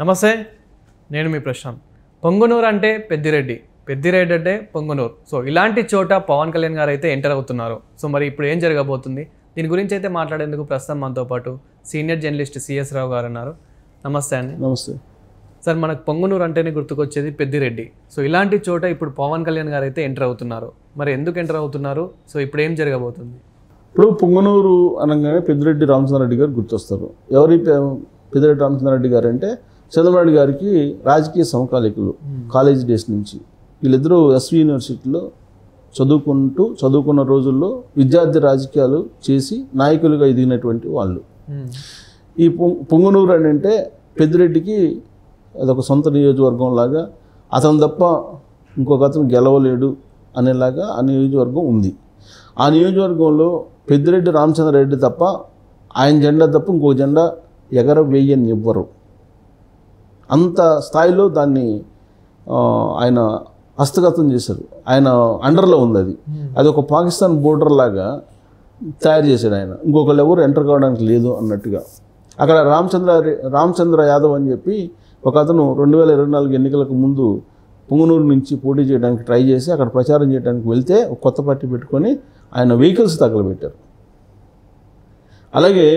నమస్తే, నేను మీ ప్రశాంత్. పొంగనూరు అంటే పెద్దిరెడ్డి, పెద్దిరెడ్డి అంటే పొంగనూరు. సో ఇలాంటి చోట పవన్ కళ్యాణ్ గారు అయితే ఎంటర్ అవుతున్నారు. సో మరి ఇప్పుడు ఏం జరగబోతుంది, దీని గురించి అయితే మాట్లాడేందుకు ప్రస్తుతం మనతో పాటు సీనియర్ జర్నలిస్ట్ సిఎస్ రావు గారు ఉన్నారు. నమస్తే అండి. నమస్తే సార్, మనకు పొంగనూరు అంటేనే గుర్తుకొచ్చేది పెద్దిరెడ్డి. సో ఇలాంటి చోట ఇప్పుడు పవన్ కళ్యాణ్ గారు అయితే ఎంటర్ అవుతున్నారు. మరి ఎందుకు ఎంటర్ అవుతున్నారు, సో ఇప్పుడు ఏం జరగబోతుంది? ఇప్పుడు పొంగనూరు అనగానే పెద్దిరెడ్డి రామచంద్రారెడ్డి గారు గుర్తొస్తారు. ఎవరి పెద్దిరెడ్డి రామచంద్రారెడ్డి గారు అంటే చంద్రబాబు గారికి రాజకీయ సమకాలికులు. కాలేజ్ డేస్ నుంచి వీళ్ళిద్దరూ ఎస్వి యూనివర్సిటీలో చదువుకున్న రోజుల్లో విద్యార్థి రాజకీయాలు చేసి నాయకులుగా ఎదిగినటువంటి వాళ్ళు. ఈ పొంగనూరు అని అంటే పెద్దిరెడ్డికి అదొక సొంత నియోజకవర్గం లాగా, అతను తప్ప ఇంకొక అతను గెలవలేడు అనేలాగా ఆ నియోజకవర్గం ఉంది. ఆ నియోజకవర్గంలో పెద్దిరెడ్డి రామచంద్రారెడ్డి తప్ప ఆయన జెండా తప్ప ఇంకో జెండా ఎగరవేయని ఇవ్వరు. అంత స్థాయిలో దాన్ని ఆయన హస్తగతం చేశారు. ఆయన అండర్లో ఉంది అది. అది ఒక పాకిస్తాన్ బోర్డర్ లాగా తయారు చేశాడు ఆయన. ఇంకొకళ్ళు ఎవరు ఎంటర్ కావడానికి లేదు అన్నట్టుగా. అక్కడ రామచంద్ర యాదవ్ అని చెప్పి ఒక అతను 2024 ఎన్నికలకు ముందు పొంగనూరు నుంచి పోటీ చేయడానికి ట్రై చేసి అక్కడ ప్రచారం చేయడానికి వెళ్తే ఒక కొత్త పార్టీ పెట్టుకొని ఆయన వెహికల్స్ తగలబెట్టారు. అలాగే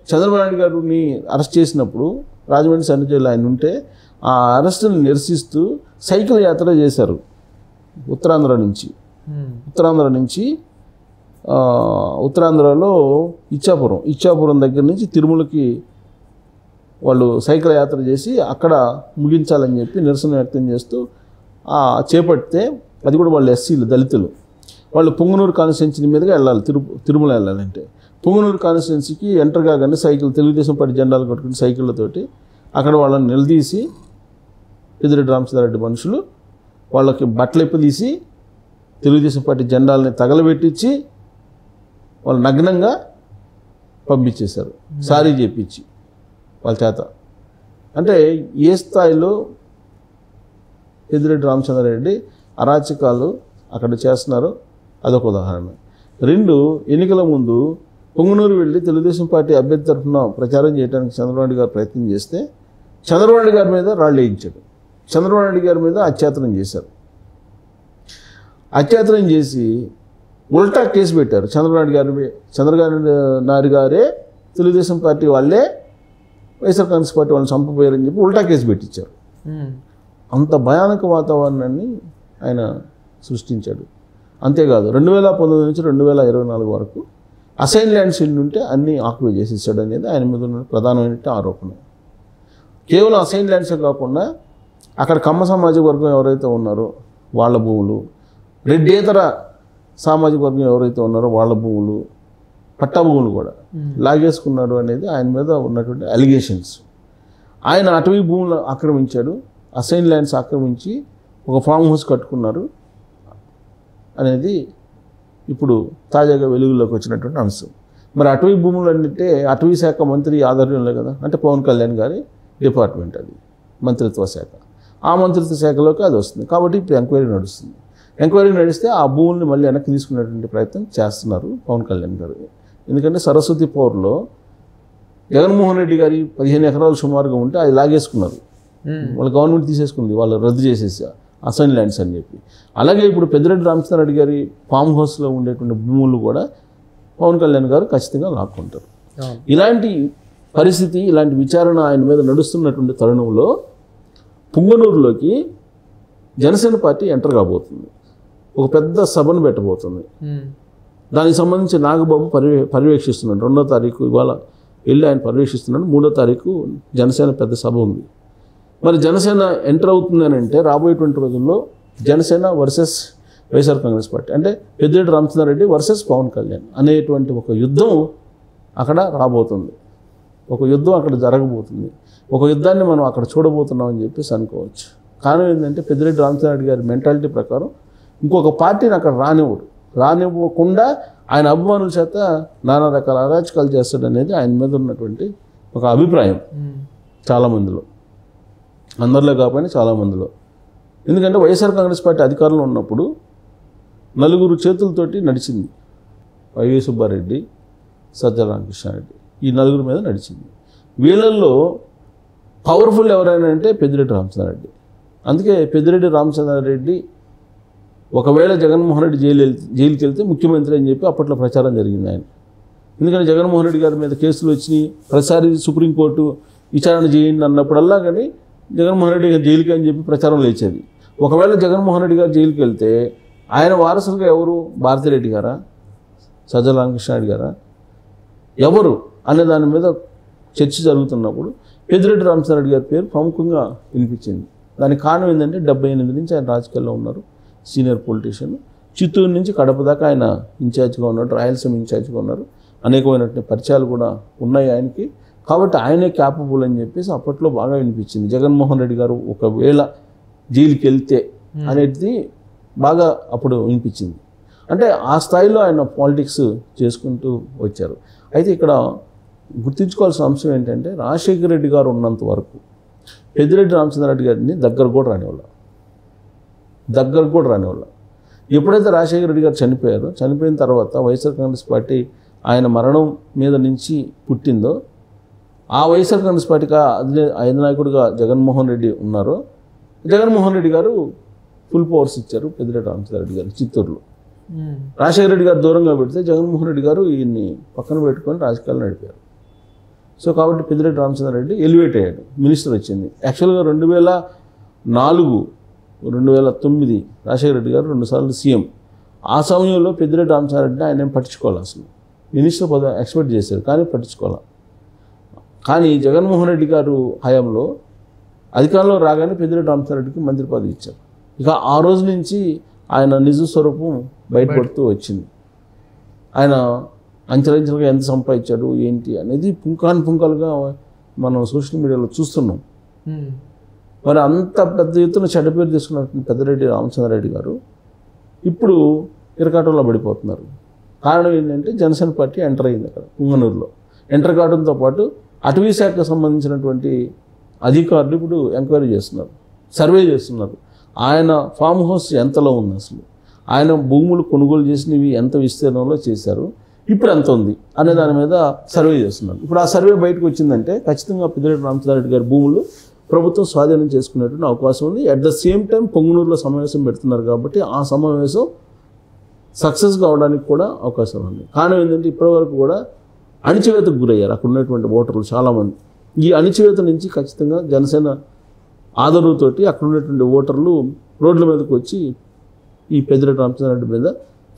చంద్రబాబు నాయుడు గారిని అరెస్ట్ చేసినప్పుడు రాజమండ్రి సెంట్రల్ జైలు ఆయన ఉంటే ఆ అరెస్టును నిరసిస్తూ సైకిల్ యాత్ర చేశారు. ఉత్తరాంధ్ర ఉత్తరాంధ్రలో ఇచ్చాపురం దగ్గర నుంచి తిరుమలకి వాళ్ళు సైకిల్ యాత్ర చేసి అక్కడ ముగించాలని చెప్పి నిరసన వ్యక్తం చేస్తూ చేపడితే, అది కూడా వాళ్ళు ఎస్సీలు, దళితులు. వాళ్ళు పొంగనూరు కాన్స్టిట్యున్సీ మీదుగా వెళ్ళాలి, తిరుమల వెళ్ళాలంటే. పొంగనూరు కాన్స్టిట్యున్సీకి ఎంటర్ కాగానే తెలుగుదేశం పార్టీ జెండాలు కట్టుకుని సైకిళ్ళతోటి అక్కడ వాళ్ళని నిలదీసి పెద్దిరెడ్డి రామచంద్రారెడ్డి మనుషులు వాళ్ళకి బట్టలు ఇప్పదీసి తెలుగుదేశం పార్టీ జెండాలని తగలబెట్టించి వాళ్ళు నగ్నంగా పంపించేశారు, సారీ చేపించి వాళ్ళ చేత. అంటే ఏ స్థాయిలో పెద్దిరెడ్డి రామచంద్రారెడ్డి అరాచకాలు అక్కడ చేస్తున్నారో అదొక ఉదాహరణ. 2, ఎన్నికల ముందు పొంగనూరు వెళ్ళి తెలుగుదేశం పార్టీ అభ్యర్థి తరఫున ప్రచారం చేయడానికి చంద్రబాబు గారు ప్రయత్నం చేస్తే చంద్రబాబు గారి మీద రాళ్ళు వేయించాడు. చంద్రబాబు గారి మీద అత్యాచారం చేశారు. అత్యాచారం చేసి ఉల్టా కేసు పెట్టారు. చంద్రబాబు నాయుడు గారే తెలుగుదేశం పార్టీ వాళ్ళే వైఎస్ఆర్ కాంగ్రెస్ పార్టీ వాళ్ళని చంపబోయారని చెప్పి ఉల్టా కేసు పెట్టించారు. అంత భయానక వాతావరణాన్ని ఆయన సృష్టించాడు. అంతేకాదు 2019 నుంచి 2024 వరకు అసైన్ ల్యాండ్స్ ఇల్లు ఉంటే అన్నీ ఆక్యుపై చేసేసాడు అనేది ఆయన మీద ఉన్న ప్రధానమైన ఆరోపణ. కేవలం అసైన్ ల్యాండ్సే కాకుండా అక్కడ కమ్మ సామాజిక వర్గం ఎవరైతే ఉన్నారో వాళ్ళ భూములు, రెడ్డేతర సామాజిక వర్గం ఎవరైతే ఉన్నారో వాళ్ళ భూములు, పట్టా భూములు కూడా లాగేసుకున్నాడు అనేది ఆయన మీద ఉన్నటువంటి అలిగేషన్స్. ఆయన అటవీ భూములు ఆక్రమించాడు, అసైన్ ల్యాండ్స్ ఆక్రమించి ఒక ఫామ్ హౌస్ కట్టుకున్నారు అనేది ఇప్పుడు తాజాగా వెలుగులోకి వచ్చినటువంటి అంశం. మరి అటవీ భూములు అంటే అటవీ శాఖ మంత్రి ఆధ్వర్యంలో కదా, అంటే పవన్ కళ్యాణ్ గారి డిపార్ట్మెంట్, అది మంత్రిత్వ శాఖ. ఆ మంత్రిత్వ శాఖలోకి అది వస్తుంది. కాబట్టి ఇప్పుడు ఎంక్వైరీ నడుస్తుంది. ఎంక్వైరీ నడిస్తే ఆ భూముల్ని మళ్ళీ వెనక్కి తీసుకునేటువంటి ప్రయత్నం చేస్తున్నారు పవన్ కళ్యాణ్ గారు. ఎందుకంటే సరస్వతి పవర్లో జగన్మోహన్ రెడ్డి గారి 15 ఎకరాలు సుమారుగా ఉంటే అది లాగేసుకున్నారు. వాళ్ళ గవర్నమెంట్ తీసేసుకుంది, వాళ్ళు రద్దు చేసేసి అసైన్ ల్యాండ్స్ అని చెప్పి. అలాగే ఇప్పుడు పెద్దిరెడ్డి రామచంద్రారెడ్డి గారి ఫామ్ హౌస్లో ఉండేటువంటి భూములు కూడా పవన్ కళ్యాణ్ గారు ఖచ్చితంగా లాక్కుంటారు. ఇలాంటి పరిస్థితి, ఇలాంటి విచారణ ఆయన మీద నడుస్తున్నటువంటి తరుణంలో పొంగనూరులోకి జనసేన పార్టీ ఎంటర్ కాబోతుంది. ఒక పెద్ద సభను పెట్టబోతుంది. దానికి సంబంధించి నాగబాబు పర్యవేక్షిస్తున్నాడు. 2వ తారీఖు ఇవాళ వెళ్ళి ఆయన పర్యవేక్షిస్తున్నాడు. 3వ తారీఖు జనసేన పెద్ద సభ ఉంది. మరి జనసేన ఎంటర్ అవుతుంది అని అంటే రాబోయేటువంటి రోజుల్లో జనసేన వర్సెస్ వైఎస్ఆర్ కాంగ్రెస్ పార్టీ, అంటే పెద్దిరెడ్డి రామచంద్రారెడ్డి వర్సెస్ పవన్ కళ్యాణ్ అనేటువంటి ఒక యుద్ధం అక్కడ రాబోతుంది. ఒక యుద్ధం అక్కడ జరగబోతుంది. ఒక యుద్ధాన్ని మనం అక్కడ చూడబోతున్నాం అని చెప్పేసి అనుకోవచ్చు. కారణం ఏంటంటే పెద్దిరెడ్డి రామచంద్రారెడ్డి గారి మెంటాలిటీ ప్రకారం ఇంకొక పార్టీని అక్కడ రానివ్వకుండా ఆయన అభిమానుల చేత నానా రకాల అరాచకాలు చేస్తాడు అనేది ఆయన మీద ఉన్నటువంటి ఒక అభిప్రాయం చాలామందిలో, అందరిలో కాకపోయినా చాలామందిలో. ఎందుకంటే వైఎస్ఆర్ కాంగ్రెస్ పార్టీ అధికారంలో ఉన్నప్పుడు 4 చేతులతోటి నడిచింది. వైవి సుబ్బారెడ్డి, సజ్జల రామకృష్ణారెడ్డి, ఈ 4 మీద నడిచింది. వీళ్ళల్లో పవర్ఫుల్ ఎవరైనా అంటే పెద్దిరెడ్డి రామచంద్రారెడ్డి. అందుకే పెద్దిరెడ్డి రామచంద్రారెడ్డి ఒకవేళ జగన్మోహన్ రెడ్డి జైలుకి వెళ్తే ముఖ్యమంత్రి అని చెప్పి అప్పట్లో ప్రచారం జరిగింది ఆయన. ఎందుకంటే జగన్మోహన్ రెడ్డి గారి మీద కేసులు వచ్చినాయి, ప్రతిసారి సుప్రీంకోర్టు విచారణ చేయండి అన్నప్పుడల్లా కానీ జగన్మోహన్ రెడ్డి గారు జైలుకి అని చెప్పి ప్రచారం లేచేది. ఒకవేళ జగన్మోహన్ రెడ్డి గారు జైలుకి వెళ్తే ఆయన వారసులుగా ఎవరు, భారతిరెడ్డి గారా, సజ్జల రామకృష్ణారెడ్డి గారా, ఎవరు అనే దాని మీద చర్చ జరుగుతున్నప్పుడు పెద్దిరెడ్డి రామచంద్రారెడ్డి గారి పేరు ప్రముఖంగా వినిపించింది. దానికి కారణం ఏంటంటే 78 నుంచి ఆయన రాజకీయాల్లో ఉన్నారు, సీనియర్ పొలిటీషియన్. చిత్తూరు నుంచి కడప దాకా ఆయన ఇన్ఛార్జ్గా ఉన్నారు, రాయలసీమ ఇన్ఛార్జ్గా ఉన్నారు. అనేకమైనటువంటి పరిచయాలు కూడా ఉన్నాయి ఆయనకి. కాబట్టి ఆయనే క్యాపబుల్ అని చెప్పేసి అప్పట్లో బాగా వినిపించింది. జగన్మోహన్ రెడ్డి గారు ఒకవేళ జైలుకి వెళ్తే అనేది బాగా అప్పుడు వినిపించింది. అంటే ఆ స్థాయిలో ఆయన పాలిటిక్స్ చేసుకుంటూ వచ్చారు. అయితే ఇక్కడ గుర్తుంచుకోవాల్సిన అంశం ఏంటంటే రాజశేఖర రెడ్డి గారు ఉన్నంత వరకు పెద్దిరెడ్డి రామచంద్రారెడ్డి గారిని దగ్గర కూడా రానివాళ్ళ. ఎప్పుడైతే రాజశేఖర రెడ్డి గారు చనిపోయారో, చనిపోయిన తర్వాత వైఎస్ఆర్ కాంగ్రెస్ పార్టీ ఆయన మరణం మీద నుంచి పుట్టిందో, ఆ వైఎస్ఆర్ కాంగ్రెస్ పార్టీకి అధినాయకుడిగా జగన్మోహన్ రెడ్డి ఉన్నారో, జగన్మోహన్ రెడ్డి గారు ఫుల్ పవర్స్ ఇచ్చారు పెద్దిరెడ్డి రామచంద్రారెడ్డి గారు చిత్తూరులో. రాజశేఖర రెడ్డి గారు దూరంగా పెడితే జగన్మోహన్ రెడ్డి గారు ఈయన్ని పక్కన పెట్టుకొని రాజకీయాలు నడిపారు. సో కాబట్టి పెద్దిరెడ్డి రామచంద్రారెడ్డి ఎలివేట్ అయ్యాడు, మినిస్టర్ వచ్చింది. యాక్చువల్గా 2004, 2009 రాజశేఖర రెడ్డి గారు 2 సార్లు సీఎం. ఆ సమయంలో పెద్దిరెడ్డి రామచంద్రారెడ్డిని ఆయన ఏం పట్టించుకోవాలి, అసలు మినిస్టర్ పదవి ఎక్స్పెక్ట్ చేశారు కానీ పట్టించుకోవాలి. కానీ జగన్మోహన్ రెడ్డి గారు హయాంలో అధికారంలో రాగానే పెద్దిరెడ్డి రామచంద్రారెడ్డికి మంత్రి పదవి ఇచ్చారు. ఇక ఆ రోజు నుంచి ఆయన నిజ స్వరూపం బయటపడుతూ వచ్చింది. ఆయన అంచెలంచెలుగా ఎంత సంపాదించాడు ఏంటి అనేది పుంకాలుగా మనం సోషల్ మీడియాలో చూస్తున్నాం. మరి అంత పెద్ద ఎత్తున చెడ్డ పేరు తీసుకున్నటువంటి పెద్దిరెడ్డి రామచంద్రారెడ్డి గారు ఇప్పుడు ఇరకాటంలో పడిపోతున్నారు. కారణం ఏంటంటే జనసేన పార్టీ ఎంటర్ అయింది అక్కడ పుంగనూరులో. ఎంటర్ కావడంతో పాటు అటవీ శాఖకు సంబంధించినటువంటి అధికారులు ఇప్పుడు ఎంక్వైరీ చేస్తున్నారు, సర్వే చేస్తున్నారు. ఆయన ఫామ్ హౌస్ ఎంతలో ఉంది, అసలు ఆయన భూములు కొనుగోలు చేసినవి ఎంత విస్తీర్ణంలో చేశారు, ఇప్పుడు ఎంత ఉంది అనే దాని మీద సర్వే చేస్తున్నారు. ఇప్పుడు ఆ సర్వే బయటకు వచ్చిందంటే ఖచ్చితంగా పెద్దిరెడ్డి రామచంద్రారెడ్డి గారి భూములు ప్రభుత్వం స్వాధీనం చేసుకునేటువంటి అవకాశం ఉంది. అట్ ద సేమ్ టైం పొంగునూరులో సమావేశం పెడుతున్నారు కాబట్టి ఆ సమావేశం సక్సెస్ కావడానికి కూడా అవకాశం ఉంది. కారణం ఏంటంటే ఇప్పటివరకు కూడా అణిచివేతకు గురయ్యారు అక్కడ ఉన్నటువంటి ఓటర్లు చాలామంది. ఈ అణిచివేత నుంచి ఖచ్చితంగా జనసేన ఆదరణతోటి అక్కడ ఉన్నటువంటి ఓటర్లు రోడ్ల మీదకి వచ్చి ఈ పెద్దిరెడ్డి రామచంద్రారెడ్డి మీద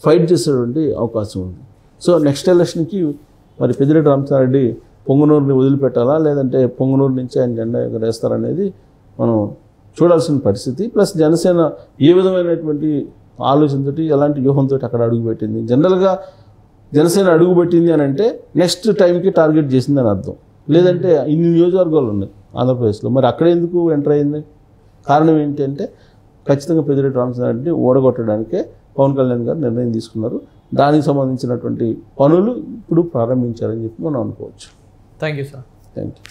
ఫైట్ చేసేటువంటి అవకాశం ఉంది. సో నెక్స్ట్ ఎలక్షన్కి మరి పెద్దిరెడ్డి రామచంద్రారెడ్డి పొంగనూరుని వదిలిపెట్టాలా, లేదంటే పొంగనూరు నుంచి ఆయన జెండా ఎగరేస్తారనేది మనం చూడాల్సిన పరిస్థితి. ప్లస్ జనసేన ఏ విధమైనటువంటి ఆలోచనతోటి ఎలాంటి వ్యూహంతో అక్కడ అడుగుపెట్టింది. జనరల్గా జనసేన అడుగుపెట్టింది అని అంటే నెక్స్ట్ టైంకి టార్గెట్ చేసింది అని అర్థం. లేదంటే ఇన్ని నియోజకవర్గాలు ఉన్నాయి ఆంధ్రప్రదేశ్లో, మరి అక్కడ ఎందుకు ఎంటర్ అయింది? కారణం ఏంటంటే ఖచ్చితంగా పెద్దిరెడ్డి రామచంద్రారెడ్డిని ఓడగొట్టడానికే పవన్ కళ్యాణ్ గారు నిర్ణయం తీసుకున్నారు. దానికి సంబంధించినటువంటి పనులు ఇప్పుడు ప్రారంభించారని చెప్పి మనం అనుకోవచ్చు. Thank you sir. Thank you.